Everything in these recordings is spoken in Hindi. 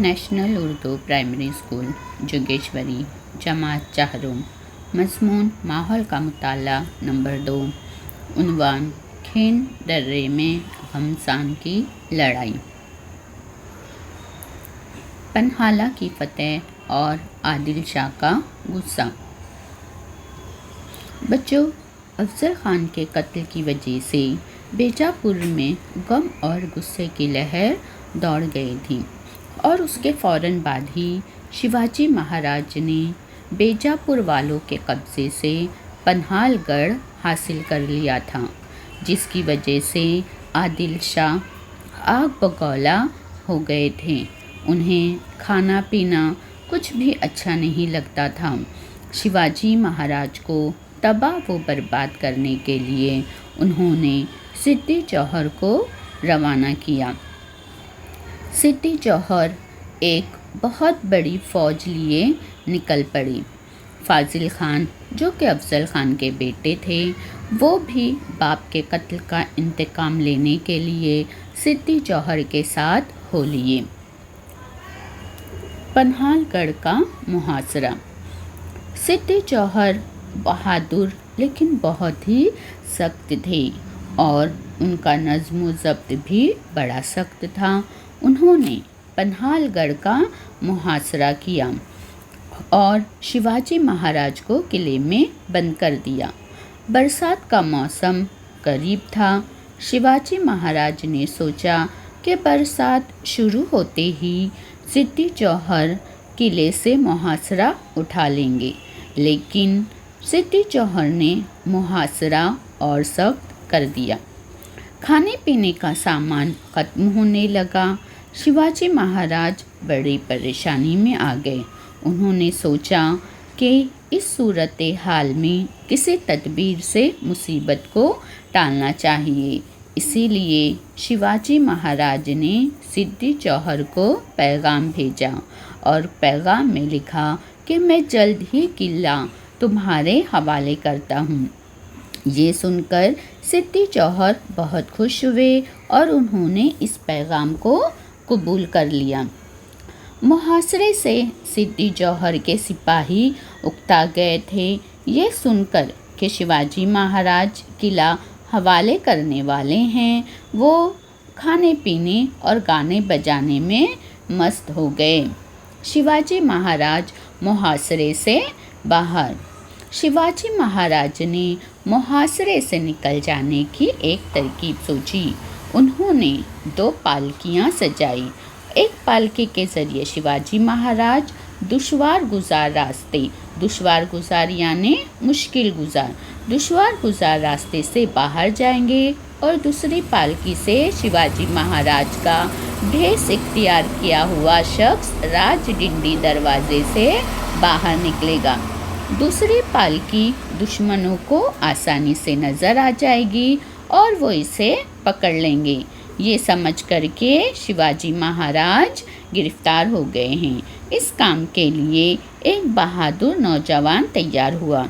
National Urdu primary school Jogeshwari जमात चाहरुम। मज़मून माहौल का मुताला नंबर 2। उन्वान खीन दर्रे में घमसान की लड़ाई। पन्हाला की फतेह और आदिल शाह का गुस्सा। बच्चों, अफजल खान के कत्ल की वजह से बीजापुर में गम और गुस्से की लहर दौड़ गई थी और उसके फ़ौरन बाद ही शिवाजी महाराज ने बीजापुर वालों के कब्ज़े से पन्हालगढ़ हासिल कर लिया था, जिसकी वजह से आदिल शाह आग बगौला हो गए थे। उन्हें खाना पीना कुछ भी अच्छा नहीं लगता था। शिवाजी महाराज को तबाह व बर्बाद करने के लिए उन्होंने सिद्दी जौहर को रवाना किया। सिद्दी जौहर एक बहुत बड़ी फ़ौज लिए निकल पड़ी। फाजिल खान, जो कि अफजल खान के बेटे थे, वो भी बाप के कत्ल का इंतकाम लेने के लिए सिद्दी जौहर के साथ हो लिए। पन्हालगढ़ का मुहासरा। सिद्दी जौहर बहादुर लेकिन बहुत ही सख्त थे और उनका नज़्म ज़ब्त भी बड़ा सख्त था। उन्होंने पन्हालगढ़ का मुहासरा किया और शिवाजी महाराज को किले में बंद कर दिया। बरसात का मौसम करीब था। शिवाजी महाराज ने सोचा कि बरसात शुरू होते ही सिद्दी जौहर किले से मुहासरा उठा लेंगे, लेकिन सिद्दी जौहर ने मुहासरा और सख्त कर दिया। खाने पीने का सामान ख़त्म होने लगा। शिवाजी महाराज बड़ी परेशानी में आ गए। उन्होंने सोचा कि इस सूरत हाल में किसी तदबीर से मुसीबत को टालना चाहिए। इसीलिए शिवाजी महाराज ने सिद्दी जौहर को पैगाम भेजा और पैगाम में लिखा कि मैं जल्द ही किला तुम्हारे हवाले करता हूँ। ये सुनकर सिद्दी जौहर बहुत खुश हुए और उन्होंने इस पैगाम को कबूल कर लिया। मुहासरे से सिद्दी जौहर के सिपाही उकता गए थे। ये सुनकर कि शिवाजी महाराज किला हवाले करने वाले हैं, वो खाने पीने और गाने बजाने में मस्त हो गए। शिवाजी महाराज मुहासरे से बाहर। शिवाजी महाराज ने मुहासरे से निकल जाने की एक तरकीब सोची। उन्होंने 2 पालकियां सजाई। एक पालकी के ज़रिए शिवाजी महाराज दुश्वार गुजार यानी मुश्किल गुजार रास्ते से बाहर जाएंगे और दूसरी पालकी से शिवाजी महाराज का भेष इख्तियार किया हुआ शख्स राजडिंडी दरवाजे से बाहर निकलेगा। दूसरी पालकी दुश्मनों को आसानी से नज़र आ जाएगी और वो इसे पकड़ लेंगे। ये समझ करके शिवाजी महाराज गिरफ्तार हो गए हैं। इस काम के लिए एक बहादुर नौजवान तैयार हुआ।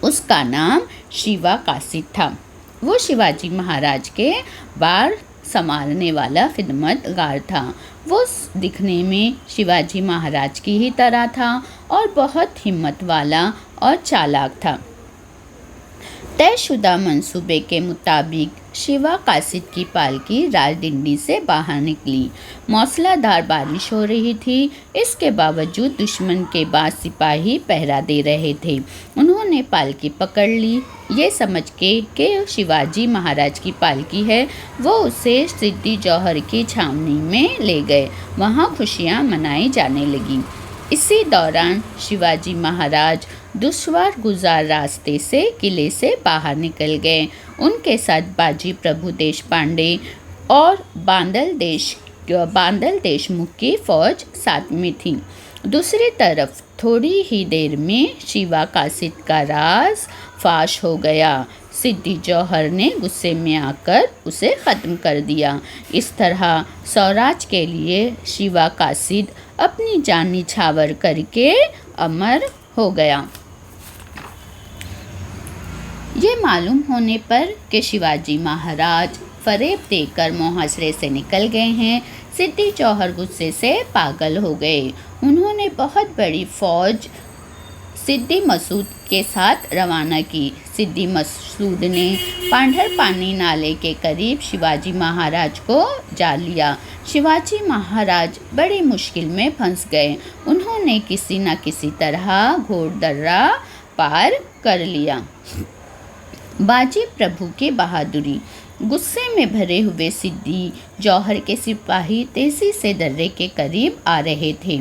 उसका नाम शिवा कासिद था। वो शिवाजी महाराज के बार संभालने वाला खिदमतगार था। वो दिखने में शिवाजी महाराज की ही तरह था और बहुत हिम्मत वाला और चालाक था। तयशुदा मंसूबे के मुताबिक शिवा कासिद की पालकी राजडिंडी से बाहर निकली। मौसलाधार बारिश हो रही थी। इसके बावजूद दुश्मन के बाद सिपाही पहरा दे रहे थे। उन्होंने पालकी पकड़ ली। ये समझ के कि शिवाजी महाराज की पालकी है, वो उसे सिद्दी जौहर की छावनी में ले गए। वहाँ खुशियाँ मनाई जाने लगी। इसी दौरान शिवाजी महाराज दुश्वार गुजार रास्ते से किले से बाहर निकल गए। उनके साथ बाजी प्रभु देशपांडे और बांदल देशमुख की फौज साथ में थी। दूसरी तरफ थोड़ी ही देर में शिवा कासिद का राज फाश हो गया। सिद्दी जौहर ने गुस्से में आकर उसे ख़त्म कर दिया। इस तरह स्वराज के लिए शिवा कासिद अपनी जान निछावर करके अमर हो गया। ये मालूम होने पर कि शिवाजी महाराज फरेब देकर मुहासरे से निकल गए हैं। सिद्दी जौहर गुस्से से पागल हो गए। उन्होंने बहुत बड़ी फौज सिद्दी मसूद के साथ रवाना की। सिद्दी मसूद ने पांढरपानी नाले के करीब शिवाजी महाराज को जा लिया। शिवाजी महाराज बड़ी मुश्किल में फंस गए। उन्होंने किसी न किसी तरह घोड़दर्रा पार कर लिया। बाजी प्रभु की बहादुरी। गुस्से में भरे हुए सिद्दी जौहर के सिपाही तेजी से दर्रे के करीब आ रहे थे।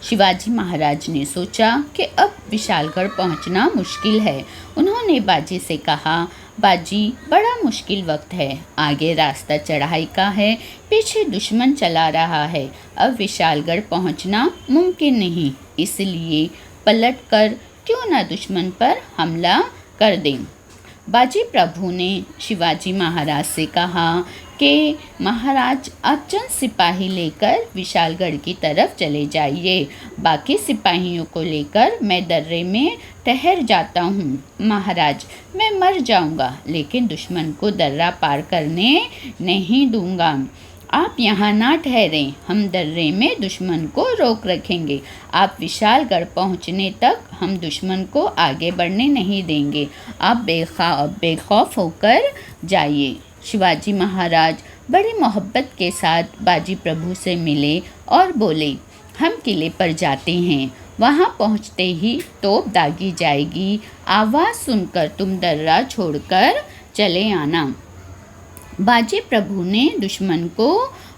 शिवाजी महाराज ने सोचा कि अब विशालगढ़ पहुंचना मुश्किल है। उन्होंने बाजी से कहा, बाजी, बड़ा मुश्किल वक्त है। आगे रास्ता चढ़ाई का है, पीछे दुश्मन चला रहा है। अब विशालगढ़ पहुंचना मुमकिन नहीं, इसलिए पलटकर क्यों न दुश्मन पर हमला कर दें। बाजी प्रभु ने शिवाजी महाराज से कहा कि महाराज, आप चंद सिपाही लेकर विशालगढ़ की तरफ चले जाइए। बाकी सिपाहियों को लेकर मैं दर्रे में ठहर जाता हूँ। महाराज, मैं मर जाऊँगा लेकिन दुश्मन को दर्रा पार करने नहीं दूँगा। आप यहाँ ना ठहरें, हम दर्रे में दुश्मन को रोक रखेंगे। आप विशालगढ़ पहुँचने तक हम दुश्मन को आगे बढ़ने नहीं देंगे। आप बेखौफ होकर जाइए। शिवाजी महाराज बड़ी मोहब्बत के साथ बाजी प्रभु से मिले और बोले, हम किले पर जाते हैं। वहाँ पहुँचते ही तोप दागी जाएगी। आवाज़ सुनकर तुम दर्रा छोड़कर चले आना। बाजी प्रभु ने दुश्मन को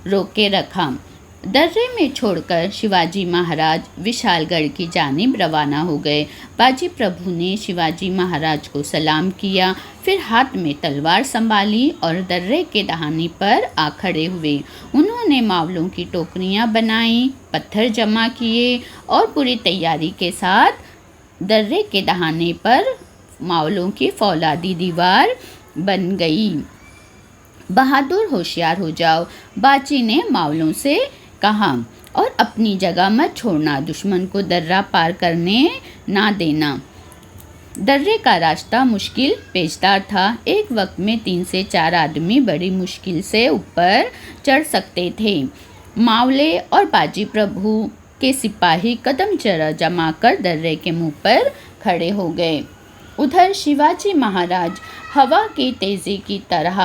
रोके रखा। दर्रे में छोड़कर शिवाजी महाराज विशालगढ़ की जानिब रवाना हो गए। बाजी प्रभु ने शिवाजी महाराज को सलाम किया, फिर हाथ में तलवार संभाली और दर्रे के दहाने पर आ खड़े हुए। उन्होंने मावलों की टोकरियां बनाई, पत्थर जमा किए और पूरी तैयारी के साथ दर्रे के दहाने पर मावलों की फौलादी दीवार बन गई। बहादुर होशियार हो जाओ, बाजी ने मावलों से कहा, और अपनी जगह मत छोड़ना। दुश्मन को दर्रा पार करने ना देना। दर्रे का रास्ता मुश्किल पेचदार था। एक वक्त में 3 से 4 आदमी बड़ी मुश्किल से ऊपर चढ़ सकते थे। मावले और बाजी प्रभु के सिपाही कदम जमा कर दर्रे के मुंह पर खड़े हो गए। उधर शिवाजी महाराज हवा की तेज़ी की तरह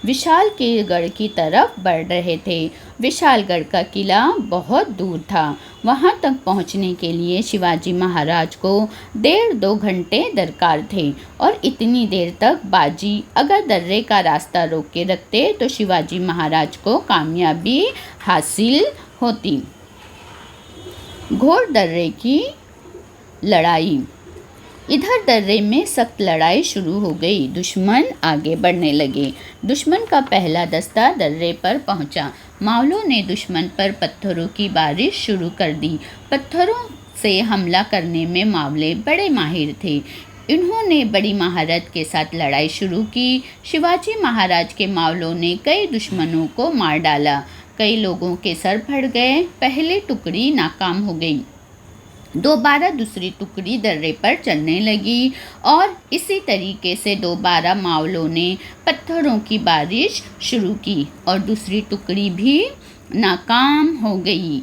विशालगढ़ की तरफ बढ़ रहे थे। विशालगढ़ का किला बहुत दूर था। वहां तक पहुंचने के लिए शिवाजी महाराज को 1.5-2 घंटे दरकार थे और इतनी देर तक बाजी अगर दर्रे का रास्ता रोक के रखते तो शिवाजी महाराज को कामयाबी हासिल होती। घोड़ दर्रे की लड़ाई। इधर दर्रे में सख्त लड़ाई शुरू हो गई। दुश्मन आगे बढ़ने लगे। दुश्मन का पहला दस्ता दर्रे पर पहुंचा। मावलों ने दुश्मन पर पत्थरों की बारिश शुरू कर दी। पत्थरों से हमला करने में मावले बड़े माहिर थे। इन्होंने बड़ी महारत के साथ लड़ाई शुरू की। शिवाजी महाराज के मावलों ने कई दुश्मनों को मार डाला। कई लोगों के सर फट गए। पहली टुकड़ी नाकाम हो गई। दोबारा दूसरी टुकड़ी दर्रे पर चलने लगी और इसी तरीके से दोबारा मावलों ने पत्थरों की बारिश शुरू की और दूसरी टुकड़ी भी नाकाम हो गई।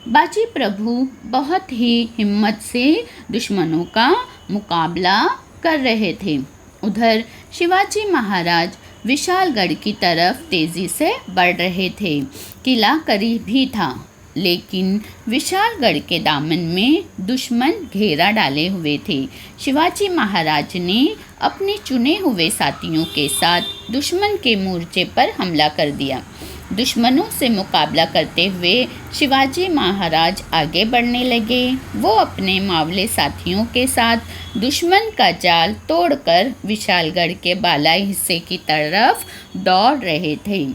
बाजी प्रभु बहुत ही हिम्मत से दुश्मनों का मुकाबला कर रहे थे। उधर शिवाजी महाराज विशालगढ़ की तरफ तेज़ी से बढ़ रहे थे। किला करीब ही था, लेकिन विशालगढ़ के दामन में दुश्मन घेरा डाले हुए थे। शिवाजी महाराज ने अपने चुने हुए साथियों के साथ दुश्मन के मोर्चे पर हमला कर दिया। दुश्मनों से मुकाबला करते हुए शिवाजी महाराज आगे बढ़ने लगे। वो अपने मावले साथियों के साथ दुश्मन का जाल तोड़कर विशालगढ़ के बालाई हिस्से की तरफ दौड़ रहे थे।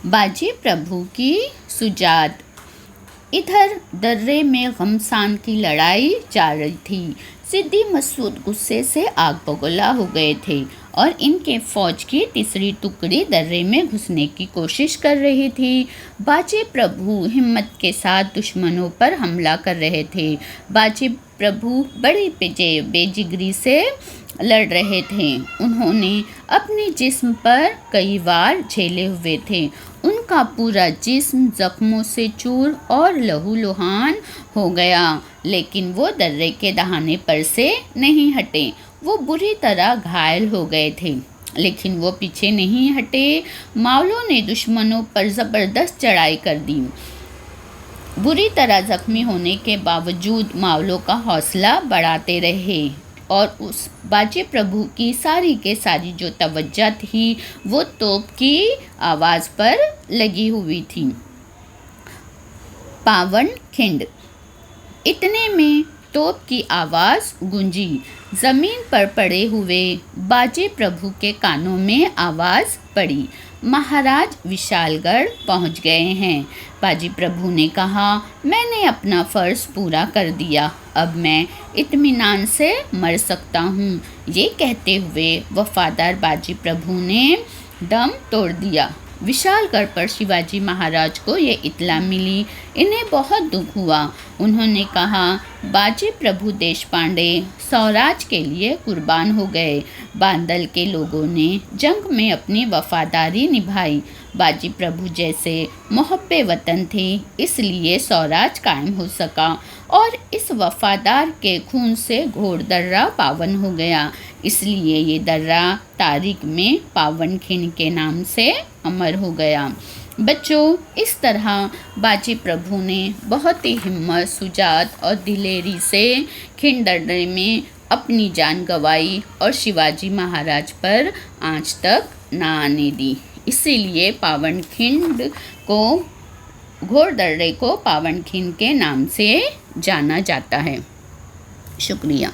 बाजी प्रभु की सुजात। इधर दर्रे में घमसान की लड़ाई चल रही थी। सिद्दी मसूद गुस्से से आग बगोला हो गए थे और इनके फौज की तीसरी टुकड़ी दर्रे में घुसने की कोशिश कर रही थी। बाजे प्रभु हिम्मत के साथ दुश्मनों पर हमला कर रहे थे। बाजे प्रभु बड़ी बेजिगरी से लड़ रहे थे। उन्होंने अपने जिस्म पर कई वार झेले हुए थे। उनका पूरा जिस्म जख्मों से चूर और लहूलुहान हो गया, लेकिन वो दर्रे के दहाने पर से नहीं हटे। वो बुरी तरह घायल हो गए थे, लेकिन वो पीछे नहीं हटे। मावलों ने दुश्मनों पर ज़बरदस्त चढ़ाई कर दी। बुरी तरह जख्मी होने के बावजूद मावलों का हौसला बढ़ाते रहे और उस बाजे प्रभु की सारी के सारी जो तवज्जो थी वो तोप की आवाज़ पर लगी हुई थी। पावनखिंड। इतने में तोप की आवाज़ गूंजी। ज़मीन पर पड़े हुए बाजे प्रभु के कानों में आवाज़ पड़ी, महाराज विशालगढ़ पहुंच गए हैं। बाजी प्रभु ने कहा, मैंने अपना फ़र्ज़ पूरा कर दिया, अब मैं इत्मीनान से मर सकता हूँ। ये कहते हुए वफ़ादार बाजी प्रभु ने दम तोड़ दिया। विशालगढ़ पर शिवाजी महाराज को ये इत्तला मिली। इन्हें बहुत दुख हुआ। उन्होंने कहा, बाजी प्रभु देशपांडे स्वराज के लिए कुर्बान हो गए। बांदल के लोगों ने जंग में अपनी वफादारी निभाई। बाजी प्रभु जैसे मुहब्बे वतन थे, इसलिए स्वराज कायम हो सका और इस वफादार के खून से घोड़ दर्रा पावन हो गया। इसलिए ये दर्रा तारीख में पावनखिंड के नाम से अमर हो गया। बच्चों, इस तरह बाजी प्रभु ने बहुत ही हिम्मत, शुजाअत और दिलेरी से खिंड दर्रे में अपनी जान गंवाई और शिवाजी महाराज पर आंच तक ना आने दी। इसीलिए पावनखिंड को, घोड़ दर्रे को पावनखिंड के नाम से जाना जाता है। शुक्रिया।